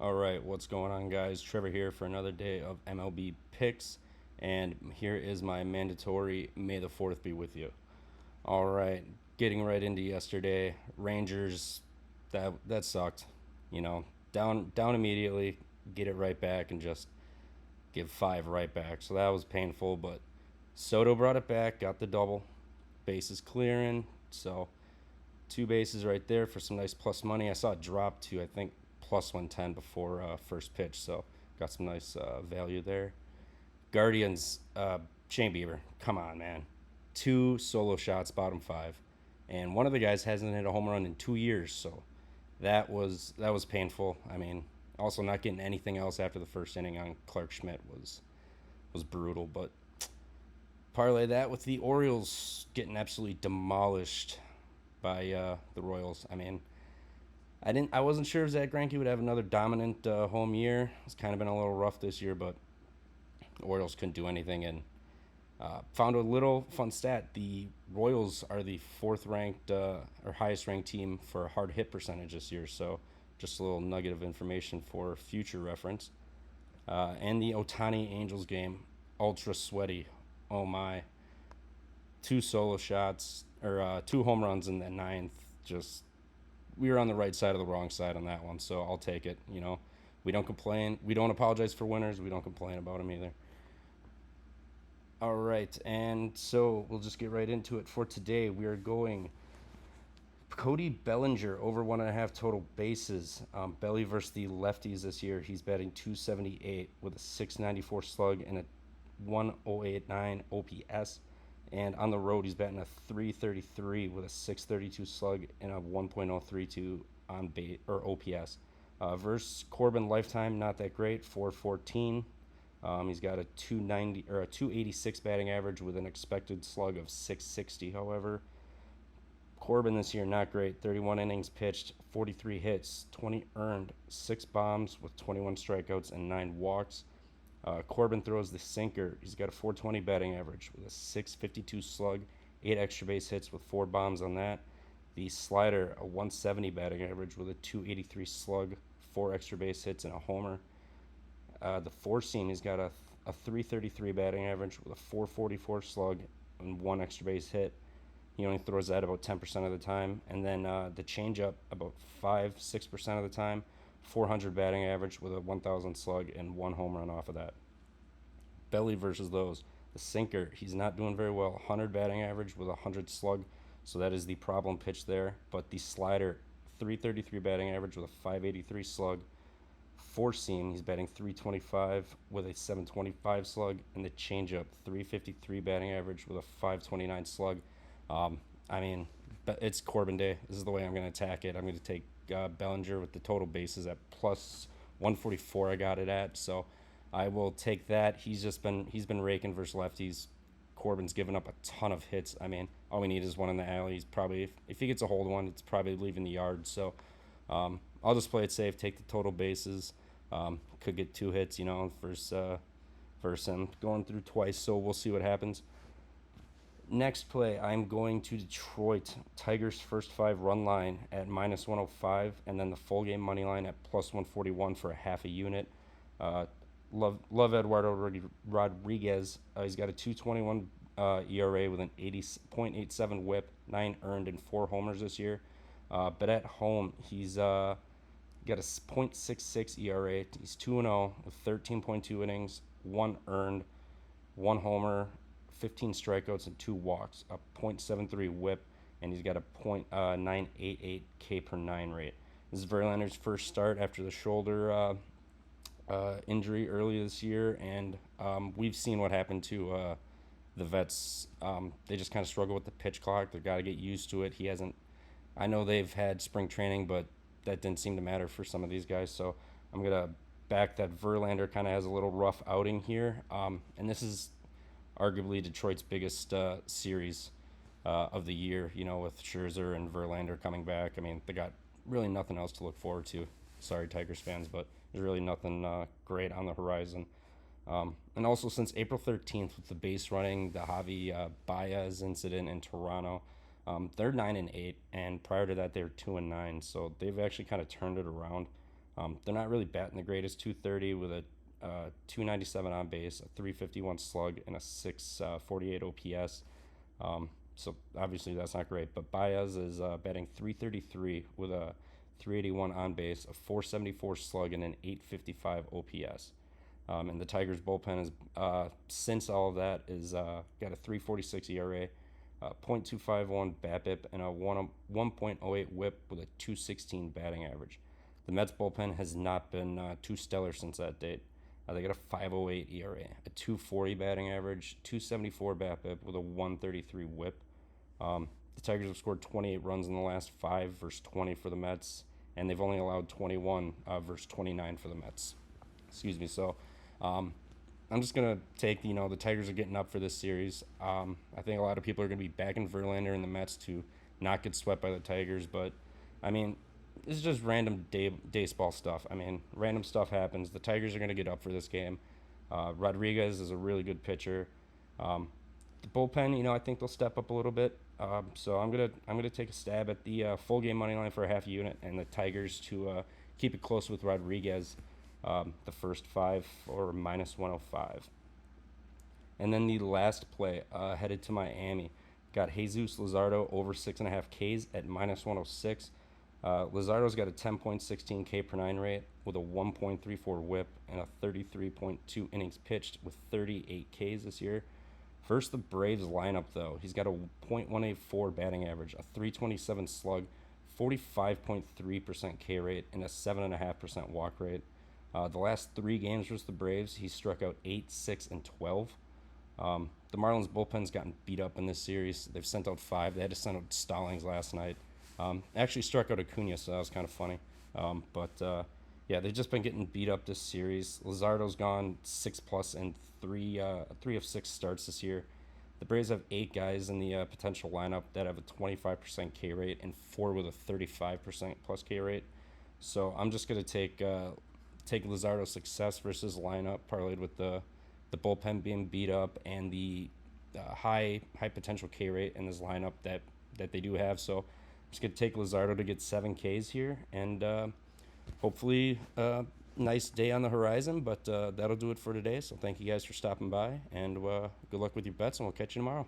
All right, what's going on, guys? Trevor here for another day of MLB Picks, and here is my mandatory May the 4th be with you. All right, getting right into yesterday. Rangers, that sucked. You know, down immediately, get it right back, and just give five right back. So that was painful, but Soto brought it back, got the double, bases clearing. So two bases right there for some nice plus money. I saw it drop to I think plus 110 before first pitch, so got some nice value there. Guardians, Shane Bieber, come on, man, two solo shots, bottom five, and one of the guys hasn't hit a home run in 2 years, so that was painful. I mean, also not getting anything else after the first inning on Clark Schmidt was brutal, but parlay that with the Orioles getting absolutely demolished by the Royals. I mean, I wasn't sure if Zach Greinke would have another dominant home year. It's kind of been a little rough this year, but the Orioles couldn't do anything. And found a little fun stat: the Royals are the fourth ranked or highest ranked team for hard hit percentage this year. So just a little nugget of information for future reference. And the Otani Angels game, ultra sweaty. Oh my! Two solo shots or two home runs in the ninth. Just we were on the right side of the wrong side on that one, so I'll take it. We don't complain. We don't apologize for winners. We don't complain about them either. All right, and so we'll just get right into it. For today, we are going Cody Bellinger over 1.5 total bases. Belly versus the lefties this year. He's batting 278 with a 694 slug and a 1089 OPS. And on the road, he's batting a 333 with a 632 slug and a 1.032 on base or OPS. Versus Corbin lifetime, not that great, 414. He's got a 290 or a 286 batting average with an expected slug of 660. However, Corbin this year not great. 31 innings pitched, 43 hits, 20 earned, 6 bombs with 21 strikeouts and 9 walks. Corbin throws the sinker. He's got a 420 batting average with a 652 slug, 8 extra base hits with 4 bombs on that. The slider, a 170 batting average with a 283 slug, 4 extra base hits, and a homer. The four seam, he's got a 333 batting average with a 444 slug and 1 extra base hit. He only throws that about 10% of the time. And then the changeup, about 5-6% of the time. 400 batting average with a 1,000 slug and 1 home run off of that. Belly versus those. The sinker, he's not doing very well. 100 batting average with a 100 slug, so that is the problem pitch there. But the slider, 333 batting average with a 583 slug. Four seam, he's batting 325 with a 725 slug, and the changeup, 353 batting average with a 529 slug. I mean, it's Corbin Day. This is the way I'm going to attack it. I'm going to take Bellinger with the total bases at plus 144. I got it at, so I will take that. He's been raking versus lefties. Corbin's given up a ton of hits. I mean, all we need is one in the alley. He's probably if he gets a hold one, it's probably leaving the yard. So I'll just play it safe. Take the total bases. Could get 2 hits, versus him going through twice. So we'll see what happens. Next play, I'm going to Detroit. Tigers' first 5 run line at minus 105, and then the full game money line at plus 141 for a half a unit. Love Eduardo Rodriguez. He's got a 221 ERA with an 80.87 whip, 9 earned, and 4 homers this year. But at home, he's got a .66 ERA. He's 2-0 with 13.2 innings, 1 earned, 1 homer, 15 strikeouts and 2 walks, a .73 whip, and he's got a .988 K per 9 rate. This is Verlander's first start after the shoulder injury early this year, and we've seen what happened to the vets. They just kind of struggle with the pitch clock. They've got to get used to it. He hasn't. I know they've had spring training, but that didn't seem to matter for some of these guys. So I'm gonna back that Verlander kind of has a little rough outing here, and this is arguably Detroit's biggest series of the year, with Scherzer and Verlander coming back. I mean, they got really nothing else to look forward to. Sorry, Tigers fans, but there's really nothing great on the horizon. And also since April 13th with the base running, the Javi Baez incident in Toronto, they're 9-8, and prior to that they were 2-9. So they've actually kind of turned it around. They're not really batting the greatest. 230 with a 297 on base, a 351 slug, and a 648 OPS. So obviously that's not great. But Baez is batting 333 with a 381 on base, a 474 slug, and an 855 OPS. And the Tigers bullpen is since all of that is got a 346 ERA, .251 BABIP, and a 1.08 WHIP with a 216 batting average. The Mets bullpen has not been too stellar since that date. They got a 508 ERA, a 240 batting average, 274 BABIP with a 133 WHIP. The Tigers have scored 28 runs in the last 5 versus 20 for the Mets, and they've only allowed 21 versus 29 for the Mets. Excuse me. So I'm just going to take, the Tigers are getting up for this series. I think a lot of people are going to be backing Verlander and the Mets to not get swept by the Tigers, but, I mean, this is just random baseball stuff. I mean, random stuff happens. The Tigers are going to get up for this game. Rodriguez is a really good pitcher. The bullpen, I think they'll step up a little bit. So I'm gonna take a stab at the full game money line for a half unit and the Tigers to keep it close with Rodriguez. The first 5 or -105. And then the last play headed to Miami. Got Jesus Luzardo over 6.5 Ks at -106. Luzardo's got a 10.16 K per 9 rate with a 1.34 whip and a 33.2 innings pitched with 38 Ks this year. Versus the Braves lineup, though, he's got a .184 batting average, a 327 slug, 45.3% K rate, and a 7.5% walk rate. The last 3 games versus the Braves, he struck out 8, 6, and 12. The Marlins bullpen's gotten beat up in this series. They've sent out 5. They had to send out Stallings last night. Actually struck out Acuna, so that was kind of funny. Yeah, they've just been getting beat up this series. Luzardo's gone 6+ in 3 of 6 starts this year. The Braves have 8 guys in the potential lineup that have a 25% K rate and 4 with a 35% plus K rate. So I'm just gonna take Luzardo's success versus lineup parlayed with the bullpen being beat up and the high potential K rate in this lineup that they do have. So I'm just gonna take Luzardo to get 7 Ks here, and hopefully nice day on the horizon. But that'll do it for today. So thank you guys for stopping by, and good luck with your bets, and we'll catch you tomorrow.